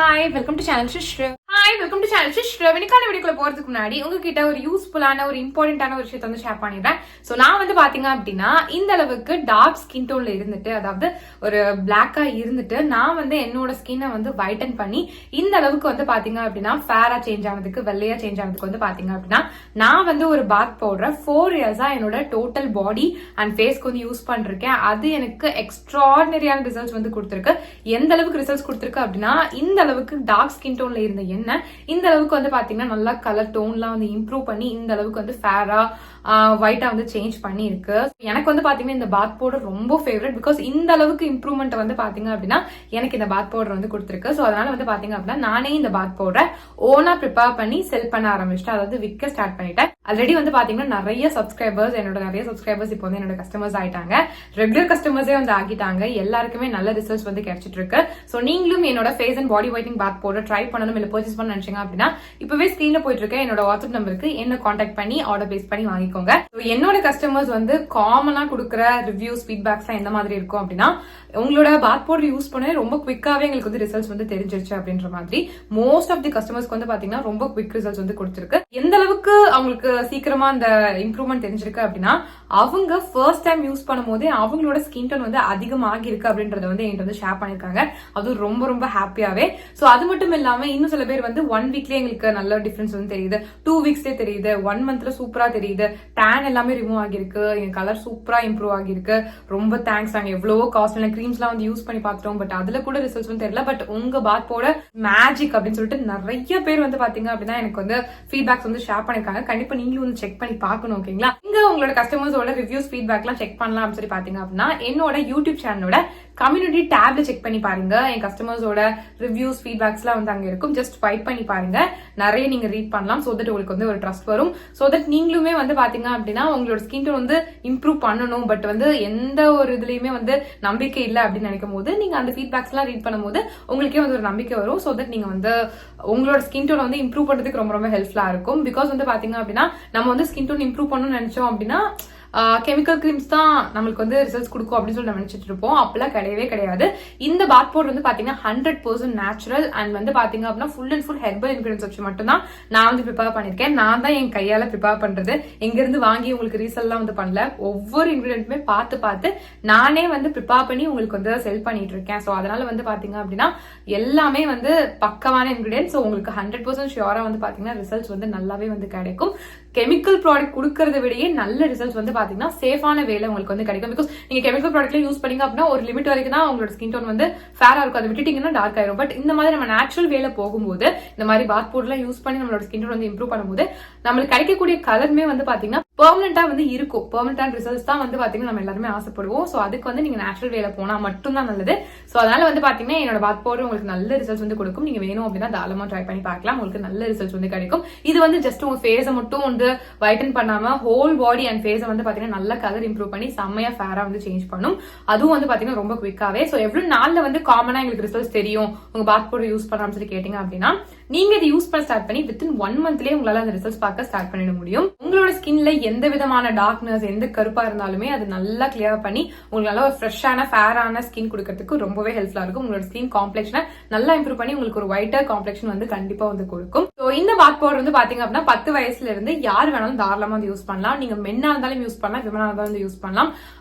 Hi, welcome to channel Shishra. Welcome to channel sister. வெனிக்கான வீடியோக்குள்ள போறதுக்கு முன்னாடி உங்ககிட்ட ஒரு யூஸ்ஃபுல்லான ஒரு இம்பார்ட்டன்டான ஒரு விஷயத்தை வந்து ஷேர் பண்ணிடுறேன். சோ நான் வந்து பாத்தீங்க அப்படின்னா இந்த அளவுக்கு டார்க் ஸ்கின் டோன்ல இருந்துட்டு, அதாவது ஒரு பிளாக்கா இருந்துட்டு நான் வந்து என்னோட ஸ்கின்னை வந்து வைட்டன் பண்ணி இந்த அளவுக்கு வந்து பாத்தீங்க அப்படின்னா ஃபேரா சேஞ்ச் ஆனதுக்கு, வெள்ளையா சேஞ்ச் ஆனதுக்கு வந்து பாத்தீங்க அப்படின்னா நான் வந்து ஒரு பாத் பவுடர் 4 இயர்ஸா என்னோட டோட்டல் பாடி அண்ட் ஃபேஸ்க்கு வந்து யூஸ் பண்ணிருக்கேன். அது எனக்கு எக்ஸ்ட்ராடினரியான ரிசல்ட்ஸ் வந்து கொடுத்துருக்கு. எந்த அளவுக்கு ரிசல்ட்ஸ் கொடுத்துருக்கு அப்படின்னா, இந்த அளவுக்கு டார்க் ஸ்கின் டோன்ல இருந்த என்ன இந்த அளவுக்கு வந்து பாத்தீங்கன்னா நல்லா கலர் டோன்லாம் வந்து இம்ப்ரூவ் பண்ணி இந்த அளவுக்கு வந்து ஃபேரா ஒயிட்டா வந்து சேஞ்ச் பண்ணி இருக்கு. எனக்கு வந்து பாத்தீங்கன்னா இந்த பாத் பவுடர் ரொம்ப ஃபேவரட். பிகாஸ் இந்த அளவுக்கு இம்ப்ரூவ்மெண்ட் வந்து பாத்தீங்க அப்படின்னா எனக்கு இந்த பாத் பவுடர் வந்து கொடுத்துருக்கு. சோ அதனால வந்து பாத்தீங்க அப்படின்னா நானே இந்த பாத் பவுடரை ஓனா ப்ரிப்பேர் பண்ணி செல் பண்ண ஆரம்பிச்சிட்டேன். அதாவது விற்க ஸ்டார்ட் பண்ணிட்டேன். ஆல்ரெடி வந்து பாத்தீங்கன்னா நிறைய சப்ஸ்கிரைபர்ஸ் இப்போ வந்து என்னோட கஸ்டமர்ஸ் ஆயிட்டாங்க. ரெகுலர் கஸ்டமர்ஸே வந்து ஆகிட்டாங்க. எல்லாருக்குமே நல்ல ரிசல்ட்ஸ் வந்து கிடைச்சிட்டு இருக்கு. சோ நீங்களும் என்னோட face and body whitening bath powder try பண்ணணும் இல்ல பர்ச்சேஸ் பண்ண நினைச்சீங்க அப்படின்னா இப்பவே ஸ்கிரீன்ல போயிட்டு இருக்க என்னோட வாட்ஸ்அப் நம்பருக்கு என்ன கான்டாக்ட் பண்ணி ஆர்டர் பேஸ் பண்ணி வாங்கிக்கோங்க. என்னோட கஸ்டமர்ஸ் வந்து காமனா கொடுக்குற ரிவ்யூஸ் ஃபீட்பேக்ஸ் எந்த மாதிரி இருக்கும் அப்படின்னா, உங்களோட பாத் பவுடர் யூஸ் பண்ண ரொம்ப குவிக்காவே எங்களுக்கு வந்து ரிசல்ட்ஸ் வந்து தெரிஞ்சிருச்சு அப்படின்ற மாதிரி. மோஸ்ட் ஆஃப் தி கஸ்டமர்ஸ்க்கு வந்து பாத்தீங்கன்னா ரொம்ப குவிக் ரிசல்ட்ஸ் வந்து கொடுத்திருக்கு. எந்த அளவுக்கு அவங்களுக்கு சீக்கிரமா அந்த இம்ப்ரூவ்மெண்ட் தெரிஞ்சிருக்கு அப்படின்னா, அவங்க ஃபர்ஸ்ட் டைம் யூஸ் பண்ணும் போதே அவங்களோட ஸ்கின் டோன் வந்து அதிகமாகி இருக்கு அப்படின்றத வந்து என்கிட்ட வந்து ஷேர் பண்ணிருக்காங்க. அது ரொம்ப ரொம்ப ஹாப்பியாவே. சோ அது மட்டும் இல்லாம இன்னும் சில பேர் வந்து 1 வீக்லயே எங்களுக்கு நல்ல டிஃபரன்ஸ் வந்து தெரியுது, 2 வீக்ஸ்லயே தெரியுது, 1 மந்த்ல சூப்பரா தெரியுது, டேன் எல்லாமே ரிமூவ் ஆகிருக்கு, என் கலர் சூப்பரா இம்ப்ரூவ் ஆகிருக்கு, ரொம்ப தேங்க்ஸ். நாங்க எவ்வளவோ காஸ்ட்லியான கிரீம்ஸ் எல்லாம் வந்து யூஸ் பண்ணி பாத்துட்டோம், பட் அதுல கூட ரிசல்ட்ஸ் வந்து தெரியல. பட் உங்க பாத் பவுடர் மேஜிக் அப்படின்னு சொல்லிட்டு நிறைய பேர் வந்து பாத்தீங்க அப்படின்னா எனக்கு வந்து ஃபீட்பேக்ஸ் வந்து ஷேர் பண்ணிருக்காங்க. கண்டிப்பா நீங்களும் வந்து செக் பண்ணி பாக்கணும். ஓகேங்களா? இங்க உங்களோட கஸ்டமர்ஸோட ரிவ்யூஸ் ஃபீட்பேக் எல்லாம் செக் பண்ணலாம் அப்படின்னு சொல்லி பாத்தீங்க அப்படின்னா என்னோட யூடியூப் சேனலோட கம்யூனிட்டி டேப்ல செக் பண்ணி பாருங்க. என் கஸ்டமர்ஸோட ரிவ்யூஸ் ஃபீட்பேக்ஸ் எல்லாம் வந்து அங்க இருக்கும். ஜஸ்ட் ஃபைட் பண்ணி பாருங்க. நிறைய நீங்க ரீட் பண்ணலாம். சோ தட் உங்களுக்கு வந்து ஒரு ட்ரஸ்ட் வரும். சோ தட் நீங்களுமே வந்து பாத்தீங்க அப்படின்னா உங்களோட ஸ்கின் டோன் வந்து இம்ப்ரூவ் பண்ணணும், பட் வந்து எந்த ஒரு இதுலயுமே வந்து நம்பிக்கை இல்லை அப்படின்னு நினைக்கும் போது நீங்க அந்த ஃபீட்பேக்ஸ் எல்லாம் ரீட் பண்ணும்போது உங்களுக்கே வந்து ஒரு நம்பிக்கை வரும். சோ தட் நீங்க வந்து உங்களோட ஸ்கின் டோன் வந்து இம்ப்ரூவ் பண்றதுக்கு ரொம்ப ரொம்ப ஹெல்ப்ஃபுல்லா இருக்கும். பிகாஸ் வந்து பாத்தீங்க அப்படின்னா நம்ம வந்து ஸ்கின் டோன் இம்ப்ரூவ் பண்ணணும்னு நினைச்சோம் அப்படின்னா கெமிக்கல் கிரீம்ஸ் தான் நம்மளுக்கு வந்து ரிசல்ட்ஸ் கொடுக்கும் அப்படின்னு சொல்லி நம்ம நினைச்சிட்டு இருப்போம். அப்பெல்லாம் கிடையவே கிடையாது. இந்த பாத் பவுடர் வந்து பாத்தீங்கன்னா 100% நேச்சுரல் அண்ட் வந்து பாத்தீங்க அப்படின்னா full and full herbal ingredients வச்சு மட்டும் தான் நான் வந்து ப்ரிப்பேர் பண்ணிருக்கேன். நான் தான் என் கையால ப்ரிப்பேர் பண்றது. எங்க இருந்து வாங்கி உங்களுக்கு ரீசெல்லாம் வந்து பண்ணல. ஒவ்வொரு இன்கிரியன்ட்டுமே பார்த்து நானே வந்து ப்ரிப்பேர் பண்ணி உங்களுக்கு வந்து செல் பண்ணிட்டு இருக்கேன். சோ அதனால வந்து பாத்தீங்க அப்படின்னா எல்லாமே வந்து பக்கமான இன்கிரியன்ஸ். உங்களுக்கு 100% ஷியோரா வந்து பாத்தீங்கன்னா ரிசல்ட்ஸ் வந்து நல்லாவே வந்து கிடைக்கும். கெமிக்கல் ப்ராடக்ட் கொடுக்கறத விடையே நல்ல ரிசல்ட்ஸ் வந்து பாத்தீங்கன்னா சேஃபான வேலை உங்களுக்கு வந்து கிடைக்கும். பிகாஸ் நீங்க கெமிக்கல் ப்ராடக்ட்ல யூஸ் பண்ணீங்க அப்படின்னா ஒரு லிமிட் வரைக்கும் தான் உங்களோட ஸ்கின் டோன் வந்து ஃபேரா இருக்கும். அதை விட்டுட்டீங்கன்னா டார்க் ஆயிரும். பட் இந்த மாதிரி நம்ம நேச்சுரல் வேலை போகும்போது இந்த மாதிரி பாத் பவுடர்லாம் யூஸ் பண்ணி நம்மளோட ஸ்கின் டோன் வந்து இம்ப்ரூவ் பண்ணும்போது நம்மளுக்கு கிடைக்கக்கூடிய கலருமே வந்து பாத்தீங்கன்னா பெர்மனண்டா வந்து இருக்கும். பெர்மனன்டான ரிசல்ட்ஸ் தான் வந்து பாத்தீங்கன்னா நம்ம எல்லாருமே ஆசைப்படுவோம். சோ அதுக்கு வந்து நீங்க நேச்சுரல் வேலை போனா மட்டும் தான் நல்லது. சோ அதனால வந்து பாத்தீங்கன்னா என்னோட பாத் பவுடர் உங்களுக்கு நல்ல ரிசல்ட்ஸ் வந்து கொடுக்கும். நீங்க வேணும் அப்படின்னா தாராளமா ட்ரை பண்ணி பார்க்கலாம். உங்களுக்கு நல்ல ரிசல்ட்ஸ் வந்து கிடைக்கும். இது வந்து ஜஸ்ட் உங்க ஃபேஸை மட்டும் வந்து வைட்டன் பண்ணாம ஹோல் பாடி அண்ட் ஃபேஸை வந்து பாத்தீங்கன்னா நல்ல கலர் இம்ப்ரூவ் பண்ணி செம்மையா ஃபேரா வந்து சேஞ்ச் பண்ணும். அதுவும் வந்து பாத்தீங்கன்னா ரொம்ப குவிக்காவே. சோ எவ்வளவு நாள்ல வந்து காமனா எங்களுக்கு ரிசல்ட்ஸ் தெரியும் உங்க பாத் பவுடர் யூஸ் பண்ணாம சொல்லி கேட்டீங்க அப்படின்னா நீங்க இதை யூஸ் பண்ண ஸ்டார்ட் பண்ணி வித்தின் 1 மந்த்லயே உங்களால அந்த ரிசல்ட்ஸ் பார்க்க ஸ்டார்ட் பண்ணிட முடியும். உங்களோட ஸ்கின்ல எந்த விதமான டார்க்னஸ் எந்த கருப்பா இருந்தாலுமே அது நல்லா கிளியர் பண்ணி உங்களுக்கு நல்ல ஒரு ஃப்ரெஷ்ஷான ஃபேரான ஸ்கின் கொடுக்கறதுக்கு ரொம்பவே ஹெல்ப்ஃபுல்லா இருக்கும். உங்களோட ஸ்கின் காம்ப்ளெக்ஷனை நல்லா இம்ப்ரூவ் பண்ணி உங்களுக்கு ஒரு ஒயிட்டர் காம்ப்ளெக்ஷன் வந்து கண்டிப்பா வந்து கொடுக்கும். ஸோ இந்த பாத் பவுடர் வந்து பாத்தீங்க அப்படின்னா 10 வயசுல இருந்து யார் வேணாலும் தாராளமா வந்து யூஸ் பண்ணலாம். நீங்க மென்னா இருந்தாலும் யூஸ் பண்ணலாம், விமனா இருந்தாலும் வந்து யூஸ் பண்ணலாம்.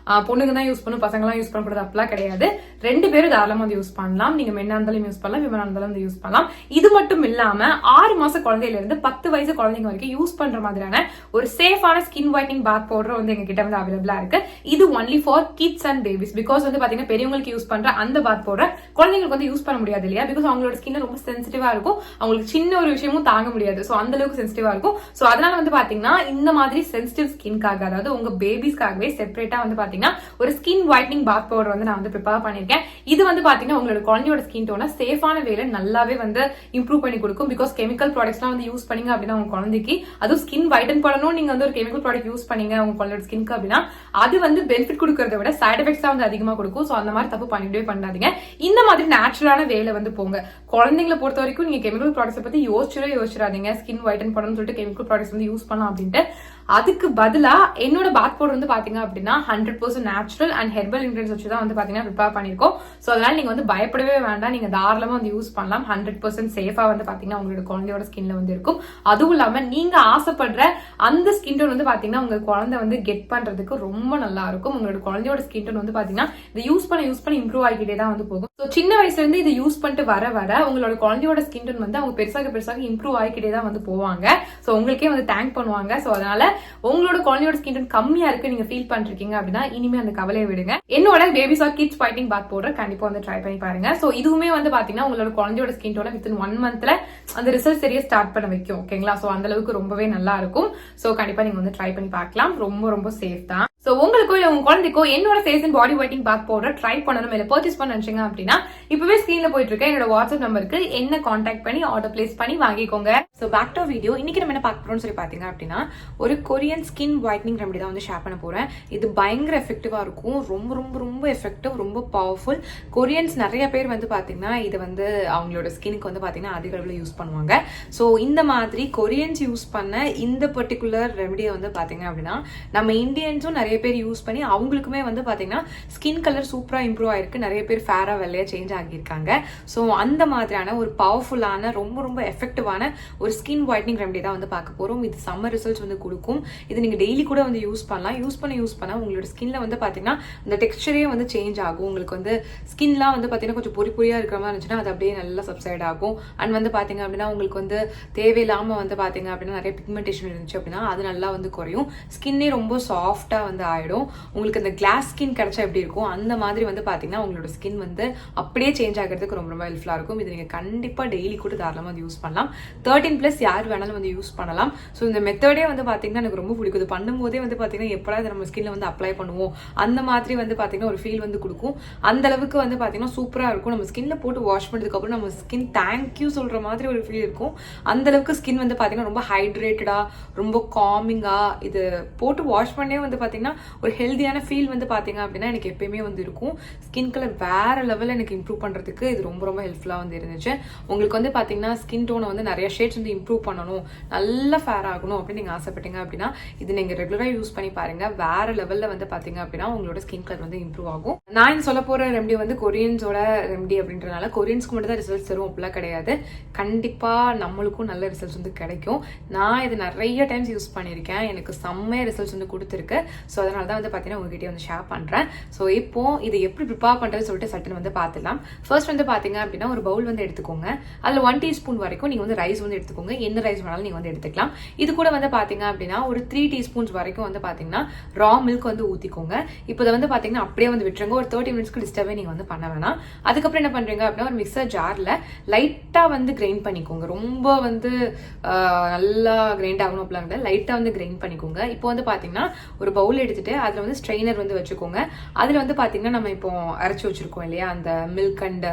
பொண்ணுங்க தான் யூஸ் பண்ணும், பசங்க எல்லாம் யூஸ் பண்ணக்கூடாது அப்படிலாம் கிடையாது. 2 பேரும் தாராளமா வந்து யூஸ் பண்ணலாம். நீங்க மென்னா இருந்தாலும் யூஸ் பண்ணலாம், விமனா இருந்தாலும் வந்து யூஸ் பண்ணலாம். இது மட்டும் இல்லாம 6 மாச குழந்தையில இருந்து 10 வயசு குழந்தைங்க வரைக்கும் யூஸ் பண்ற மாதிரியான ஒரு சேஃபான ஸ்கின் ஒயிட்னிங் பாத் பவுடர் வந்து எங்க கிட்ட வந்து அவைலபிளா இருக்கு. இது only for kids and babies. Because வந்து பாத்தீங்கன்னா பெரியவங்களுக்கு யூஸ் பண்ற அந்த பாத் பவுடர் குழந்தைங்களுக்கு வந்து யூஸ் பண்ண முடியாது இல்லையா? பிகாஸ் அவங்களோட ஸ்கின் ரொம்ப சென்சிட்டிவா இருக்கும். அவங்களுக்கு சின்ன ஒரு விஷயமும் தாங்க முடியாது. சோ அந்த அளவுக்கு சென்சிட்டிவா இருக்கும். சோ அதனால வந்து பாத்தீங்கன்னா இந்த மாதிரி சென்சிட்டிவ் ஸ்கின்காக, அதாவது உங்க பேபிஸ்க்காகவே செப்பரேட்டா வந்து பாத்தீங்கன்னா ஒரு ஸ்கின் ஒயிட்னிங் பாத் பவுடர் வந்து நான் வந்து ப்ரிப்பேர் பண்ணிருக்கேன். இது வந்து பாத்தீங்கன்னா உங்களோட குழந்தையோட ஸ்கின் டோனை சேஃபான வேலை நல்லாவே வந்து இம்ப்ரூவ் பண்ணி கொடுக்கும். பிகாஸ் கெமிக்கல் ப்ராடக்ட்ஸ்லாம் வந்து யூஸ் பண்ணீங்க அப்படின்னா உங்க குழந்தைக்கு அதுவும் ஸ்கின் வைட்டன் பண்ணணும் நீங்க வந்து ஒரு கெமிக்கல் ப்ராடக்ட் யூஸ் பண்ணீங்க உங்க குழந்தையோட ஸ்கின்க்கு அப்படின்னா அது வந்து பெனிஃபிட் கொடுக்கறத விட சைட் எஃபெக்ட்ஸ் தான் வந்து அதிகமா கொடுக்கும். சோ அந்த மாதிரி தப்பு பண்ணிட்டே பண்ணாதீங்க. இந்த மாதிரி நேச்சுரலான வேலை வந்து போங்க. குழந்தைங்களை பொறுத்த வரைக்கும் நீங்க கெமிக்கல் ப்ராடக்ட்ஸ் பத்தி யோசிச்சிடாதீங்க. ஸ்கின் வைட்டன் பண்ணணும்னு சொல்லிட்டு கெமிக்கல் ப்ராடக்ட்ஸ் வந்து யூஸ் பண்ணலாம் அப்படின்ட்டு அதுக்கு பதிலா என்னோட பாத் பவுடர் வந்து பாத்தீங்க அப்படின்னா 100% நேச்சுரல் அண்ட் ஹெர்பல் இன்கிரியன்ஸ் வச்சு தான் வந்து பாத்தீங்கன்னா ப்ரிப்பேர் பண்ணிருக்கோம். சோ அதனால நீங்க வந்து பயப்படவே வேண்டாம், நீங்க தாராளமா வந்து யூஸ் பண்ணலாம். 100% சேஃபா வந்து பாத்தீங்கன்னா உங்களோட குழந்தையோட ஸ்கின்ல வந்து இருக்கும். அதுவும் இல்லாம நீங்க ஆசைப்படுற அந்த ஸ்கின் டோன் வந்து பாத்தீங்கன்னா உங்க குழந்தை வந்து கெட் பண்றதுக்கு ரொம்ப நல்லா இருக்கும். உங்களோட குழந்தையோட ஸ்கின் டோன் வந்து பாத்தீங்கன்னா இதை யூஸ் பண்ண இம்ப்ரூவ் ஆகிட்டே தான் வந்து போகும். ஸோ சின்ன வயசுல இருந்து இதை யூஸ் பண்ணிட்டு வர உங்களோட குழந்தையோட ஸ்கின் டோன் வந்து அவங்க பெருசாக இம்ப்ரூவ் ஆகிக்கிட்டே தான் வந்து போவாங்க. ஸோ உங்களுக்கே வந்து தேங்க் பண்ணுவாங்க. ஸோ அதனால உங்களோட குழந்தையோட ஸ்கின் டோன் கம்மியா இருக்கு நீங்க ஃபீல் பண்ணிருக்கீங்க அப்படின்னா இனிமே அந்த கவலையை விடுங்க. என்னோட பேபிஸ் ஆர் கிட்ஸ் ஃபைட்டிங் பாத் பவுடர் கண்டிப்பா வந்து ட்ரை பண்ணி பாருங்க. ஸோ இதுவுமே வந்து பாத்தீங்கன்னா உங்களோட குழந்தையோட ஸ்கின் டோனை வித்தின் 1 மந்த்ல அந்த ரிசல்ட் சரியா ஸ்டார்ட் பண்ண வைக்கும். ஓகேங்களா? ஸோ அந்த அளவுக்கு ரொம்பவே நல்லா இருக்கும். ஸோ கண்டிப்பா நீங்க வந்து ட்ரை பண்ணி பார்க்கலாம். ரொம்ப ரொம்ப சேஃப் தான். சோ உங்களுக்கோ இல்ல உங்க குழந்தைக்கோ என்னோட face and body whitening bath powder try பண்ணணும் இல்ல பர்ச்சேஸ் பண்ண நினைச்சீங்க அப்படின்னா இப்பவே ஸ்கிரீன்ல போயிட்டு இருக்க என்னோட வாட்ஸ்அப் நம்பருக்கு என்ன கான்டாக்ட் பண்ணி ஆர்டர் பிளேஸ் பண்ணி வாங்கிக்கோங்க. So back to video. இன்னைக்கு நம்ம என்ன பார்க்க போறோம்னு சொல்லி பாத்தீங்க அப்படின்னா ஒரு கொரியன் ஸ்கின் ஒயிட்னிங் ரெமெடி தான் வந்து ஷேர் பண்ண போறேன். இது பயங்கர எஃபெக்டிவா இருக்கும். ரொம்ப ரொம்ப ரொம்ப எஃபெக்டிவ், ரொம்ப பவர்ஃபுல். கொரியன்ஸ் நிறைய பேர் வந்து பாத்தீங்கன்னா இது வந்து அவங்களோட ஸ்கினுக்கு வந்து பாத்தீங்கன்னா அதிக அளவில் யூஸ் பண்ணுவாங்க. சோ இந்த மாதிரி கொரியன்ஸ் யூஸ் பண்ண இந்த பர்டிகுலர் ரெமெடியை வந்து பாத்தீங்க அப்படின்னா நம்ம இந்தியன்ஸும் நிறைய பேர் யூஸ் பண்ணி அவங்களுக்குமே வந்து பாத்தீங்கன்னா ஸ்கின் கலர் சூப்பரா இம்ப்ரூவ் ஆயிருக்கு. நிறைய பேர் ஃபேரா வெள்ளையா சேஞ்ச் ஆகியிருக்காங்க. ஸோ அந்த மாதிரியான ஒரு பவர்ஃபுல்லான ரொம்ப ரொம்ப எஃபெக்டிவான ஒரு ஸ்கின் ஒயிட்னிங் ரெமெடி தான் வந்து பார்க்க போறோம். இது சம்மர் ரிசல்ட்ஸ் வந்து கொடுக்கும். இது நீங்க டெய்லி கூட வந்து யூஸ் பண்ணலாம். யூஸ் பண்ண உங்களோட ஸ்கின்ல வந்து பாத்தீங்கன்னா அந்த டெக்ஸ்டரே வந்து சேஞ்ச் ஆகும். உங்களுக்கு வந்து ஸ்கின்லாம் வந்து பாத்தீங்கன்னா கொஞ்சம் பொறியா இருக்கிற மாதிரி இருந்துச்சுன்னா அது அப்படியே நல்லா சப்சைட் ஆகும். அண்ட் வந்து பாத்தீங்க அப்படின்னா உங்களுக்கு வந்து தேவையில்லாம வந்து பாத்தீங்க அப்படின்னா நிறைய பிக்மெண்டேஷன் இருந்துச்சு அப்படின்னா அது நல்லா வந்து குறையும். ஸ்கின்னே ரொம்ப சாஃப்டா வந்து ஆயிடும். உங்களுக்கு அந்த கிளாஸ் ஸ்கின் கிடைச்சா எப்படி இருக்கும் அந்த மாதிரி வந்து பாத்தீங்கன்னா உங்களோட ஸ்கின் வந்து அப்படியே சேஞ்ச் ஆகிறதுக்கு ரொம்ப ரொம்ப ஹெல்ப்ஃபுல்லா இருக்கும். இது நீங்க கண்டிப்பா டெய்லி கூட தாராளமா வந்து யூஸ் பண்ணலாம். 13+ யார் வேணாலும் வந்து யூஸ் பண்ணலாம். ஸோ இந்த மெத்தடே வந்து பாத்தீங்கன்னா எனக்கு ரொம்ப பிடிக்கும். இது பண்ணும்போதே வந்து பாத்தீங்கன்னா எப்படா இதை நம்ம ஸ்கின்ல வந்து அப்ளை பண்ணுவோம் அந்த மாதிரி வந்து பாத்தீங்கன்னா ஒரு ஃபீல் வந்து கொடுக்கும். அந்த அளவுக்கு வந்து பாத்தீங்கன்னா சூப்பரா இருக்கும். நம்ம ஸ்கின்ல போட்டு வாஷ் பண்ணதுக்கு அப்புறம் நம்ம ஸ்கின் தேங்க்யூ சொல்ற மாதிரி ஒரு ஃபீல் இருக்கும். அந்த அளவுக்கு ஸ்கின் வந்து பாத்தீங்கன்னா ரொம்ப ஹைட்ரேட்டடா, ரொம்ப காமிங்கா, இது போட்டு வாஷ் பண்ணே வந்து பாத்தீங்கன்னா ஒரு ஹெல்தியான ஃபீல் வந்து பாத்தீங்க அப்படின்னா எனக்கு எப்பயுமே வந்து இருக்கும். ஸ்கின் கலர் வேற லெவலில் எனக்கு இம்ப்ரூவ் பண்றதுக்கு இது ரொம்ப ரொம்ப ஹெல்ப்ஃபுல்லா வந்து இருந்துச்சு. உங்களுக்கு வந்து பாத்தீங்கன்னா ஸ்கின் டோனை வந்து நிறைய ஷேட்ஸ் வந்து இம்ப்ரூவ் பண்ணணும், நல்லா ஃபேர் ஆகணும் அப்படின்னு நீங்க ஆசைப்பட்டீங்க அப்படின்னா இது நீங்க ரெகுலரா யூஸ் பண்ணி பாருங்க. வேற லெவல்ல வந்து பாத்தீங்க அப்படின்னா உங்களோட ஸ்கின் கலர் வந்து இம்ப்ரூவ் ஆகும். நான் இந்த சொல்ல போற ரெமெடி வந்து கொரியன்ஸோட ரெமெடி அப்படின்றதுனால கொரியன்ஸ்க்கு மட்டும் தான் ரிசல்ட்ஸ் தரும் அப்படிலாம் கிடையாது. கண்டிப்பா நம்மளுக்கும் நல்ல ரிசல்ட்ஸ் வந்து கிடைக்கும். நான் இது நிறைய டைம்ஸ் யூஸ் பண்ணியிருக்கேன். எனக்கு செம்மையா ரிசல்ட்ஸ் வந்து கொடுத்துருக்கு. ஸோ அதனால தான் வந்து பார்த்தீங்கன்னா உங்ககிட்ட வந்து ஷேர் பண்ணுறேன். ஸோ இப்போ இதை எப்படி ப்ரிப்பேர் பண்ணுறதுன்னு சொல்லிட்டு சட்டுன்னு வந்து பார்த்துலாம். ஃபர்ஸ்ட் வந்து பார்த்தீங்க அப்படின்னா ஒரு பவுல் வந்து எடுத்துக்கோங்க. அதில் 1 டீஸ்பூன் வரைக்கும் நீங்கள் வந்து ரைஸ் வந்து எடுத்துக்கோங்க. என்ன ரைஸ் வேணாலும் நீங்கள் வந்து எடுத்துக்கலாம். இது கூட வந்து பார்த்தீங்க அப்படின்னா ஒரு 3 டீஸ்பூன்ஸ் வரைக்கும் வந்து பார்த்தீங்கன்னா ரா மில்க் வந்து ஊற்றிக்கோங்க. இப்போ இதை வந்து பார்த்தீங்கன்னா அப்படியே வந்து விட்டுருங்க. ஒரு 30 மினிட்ஸ்க்கு டிஸ்டர்பே நீங்கள் வந்து பண்ண வேணாம். அதுக்கப்புறம் என்ன பண்ணுறீங்க அப்படின்னா ஒரு மிக்சர் ஜாரில் லைட்டாக வந்து கிரைண்ட் பண்ணிக்கோங்க. ரொம்ப வந்து நல்லா கிரைண்ட் ஆகணும் அப்படிலாம் லைட்டாக வந்து கிரைண்ட் பண்ணிக்கோங்க. இப்போ வந்து பார்த்தீங்கன்னா ஒரு பவுல் எடுத்துட்டு அதில் வந்து ஸ்ட்ரெயினர் வந்து வச்சுக்கோங்க. அதில் வந்து பார்த்தீங்கன்னா நம்ம இப்போ அரைச்சி வச்சிருக்கோம் இல்லையா அந்த மில்க் அண்ட்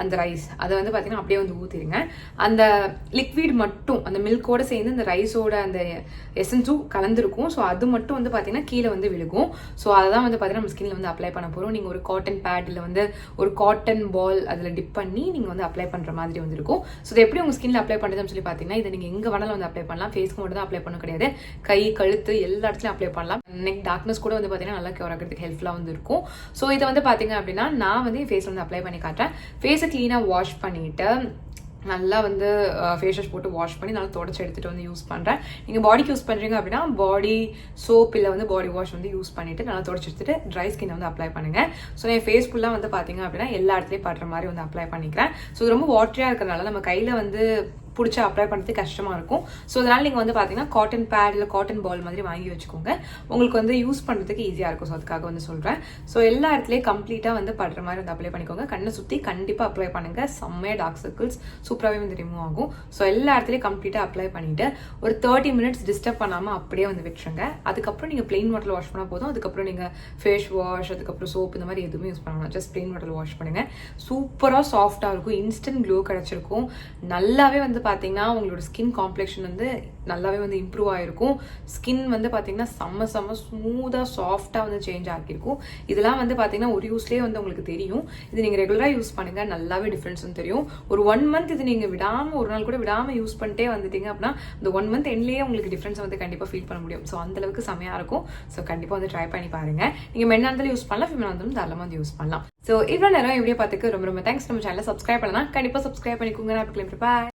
அந்த ரைஸ், அதை வந்து பார்த்தீங்கன்னா அப்படியே வந்து ஊற்றிடுங்க. அந்த லிக்விட் மட்டும் அந்த மில்கோட சேர்ந்து அந்த ரைஸோட அந்த எசன்ஸும் கலந்துருக்கும். ஸோ அது மட்டும் வந்து பார்த்தீங்கன்னா கீழே வந்து விழுகும். ஸோ அதை தான் வந்து பார்த்தீங்கன்னா நம்ம ஸ்கின்ல வந்து அப்ளை பண்ண போகிறோம். நீங்கள் ஒரு காட்டன் பேட் இல்லை வந்து ஒரு காட்டன் பால் அதில் டிப் பண்ணி நீங்கள் வந்து அப்ளை பண்ணுற மாதிரி வந்து இருக்கும். ஸோ இதை எப்படி உங்கள் ஸ்கின்ல அப்ளை பண்ணுறதுன்னு சொல்லி பார்த்தீங்கன்னா இதை நீங்கள் எங்கே வேணாலும் வந்து அப்ளை பண்ணலாம். ஃபேஸ்க்கு மட்டும் தான் அப்ளை பண்ண கிடையாது, கை, கழுத்து எல்லா இடத்துலையும் அப்ளை பண்ணலாம். நெக் டார்க்னஸ் கூட வந்து பார்த்தீங்கன்னா நல்லா கியூர் ஆகிறதுக்கு ஹெல்ப்ஃபுல்லாக வந்து இருக்கும். ஸோ இதை வந்து பார்த்தீங்க அப்படின்னா நான் வந்து ஃபேஸில் வந்து அப்ளை பண்ணி காட்டுறேன். ஃபேஸை க்ளீனாக வாஷ் பண்ணிவிட்டு நல்லா வந்து ஃபேஸ் வாஷ் போட்டு வாஷ் பண்ணி நல்லா தொடச்சி எடுத்துகிட்டு வந்து யூஸ் பண்ணுறேன். நீங்கள் பாடிக்கு யூஸ் பண்ணுறீங்க அப்படின்னா பாடி சோப் இல்லை வந்து பாடி வாஷ் வந்து யூஸ் பண்ணிவிட்டு நல்லா தொடச்சி எடுத்துட்டு ட்ரை ஸ்கின்னை வந்து அப்ளை பண்ணுங்கள். ஸோ என் ஃபேஸ் ஃபுல்லாக வந்து பார்த்தீங்க அப்படின்னா எல்லா இடத்துலையும் படுற மாதிரி வந்து அப்ளை பண்ணிக்கிறேன். ஸோ இது ரொம்ப வாட்டரியாக இருக்கிறனால நம்ம கையில் வந்து பிடிச்சா அப்ளை பண்ணுறதுக்கு கஷ்டமாக இருக்கும். ஸோ அதனால் நீங்கள் வந்து பார்த்தீங்கன்னா காட்டன் பேட் இல்லை காட்டன் பால் மாதிரி வாங்கி வச்சுக்கோங்க. உங்களுக்கு வந்து யூஸ் பண்ணுறதுக்கு ஈஸியாக இருக்கும். ஸோ அதுக்காக வந்து சொல்கிறேன். ஸோ எல்லா இடத்துலையும் கம்ப்ளீட்டாக வந்து படுற மாதிரி வந்து அப்ளை பண்ணிக்கோங்க. கண்ணை சுற்றி கண்டிப்பாக அப்ளை பண்ணுங்கள். செம்மையாக டார்க் சர்க்கிள்ஸ் சூப்பராகவே வந்து ரிமூவ் ஆகும். ஸோ எல்லா இடத்துலையும் கம்ப்ளீட்டாக அப்ளை பண்ணிவிட்டு ஒரு 30 மினிட்ஸ் டிஸ்டர்ப் பண்ணாமல் அப்படியே வந்து விட்டுருங்க. அதுக்கப்புறம் நீங்கள் பிளெயின் வாட்டர் வாஷ் பண்ணால் போதும். அதுக்கப்புறம் நீங்கள் ஃபேஸ் வாஷ், அதுக்கப்புறம் சோப் இந்த மாதிரி எதுவுமே யூஸ் பண்ணலாம். ஜஸ்ட் பிளெயின் வாட்டர் வாஷ் பண்ணுங்கள். சூப்பராக சாஃப்டாக இருக்கும். இன்ஸ்டன்ட் க்ளோ கிடச்சிருக்கும். நல்லாவே வந்து பார்த்தீங்கன்னா உங்களோட ஸ்கின் காம்ப்ளெக்ஷன் வந்து நல்லாவே வந்து இம்ப்ரூவ் ஆகிருக்கும். ஸ்கின் வந்து பார்த்தீங்கன்னா செம்ம ஸ்மூத்தாக சாஃப்டாக வந்து சேஞ்ச் ஆகிருக்கும். இதெல்லாம் வந்து பார்த்தீங்கன்னா ஒரு யூஸ்லேயே வந்து உங்களுக்கு தெரியும். இது நீங்கள் ரெகுலராக யூஸ் பண்ணுங்க, நல்லாவே டிஃப்ரென்ஸ் வந்து தெரியும். ஒரு 1 மந்த் இது நீங்கள் விடாமல் ஒரு நாள் கூட விடாமல் யூஸ் பண்ணிட்டே வந்துட்டீங்க அப்படின்னா இந்த 1 மந்த் எண்ட்லேயே உங்களுக்கு டிஃப்ரென்ஸ் வந்து கண்டிப்பாக ஃபீல் பண்ண முடியும். ஸோ அந்தளவுக்கு செமையாக இருக்கும். ஸோ கண்டிப்பாக வந்து ட்ரை பண்ணி பாருங்க. நீங்கள் மென்னாக இருந்தாலும் யூஸ் பண்ணலாம், ஃபீமேலாக இருந்தாலும் தாராளமாக வந்து யூஸ் பண்ணலாம். ஸோ இவ்வளோ நேரம் வீடியோ பார்த்துக்கு ரொம்ப தேங்க்ஸ். நம்ம சேனலை சப்ஸ்கிரைப் பண்ணலாம், கண்டிப்பாக சப்ஸ்கிரைப் பண்ணிக்கோங்க. நான் பாய்.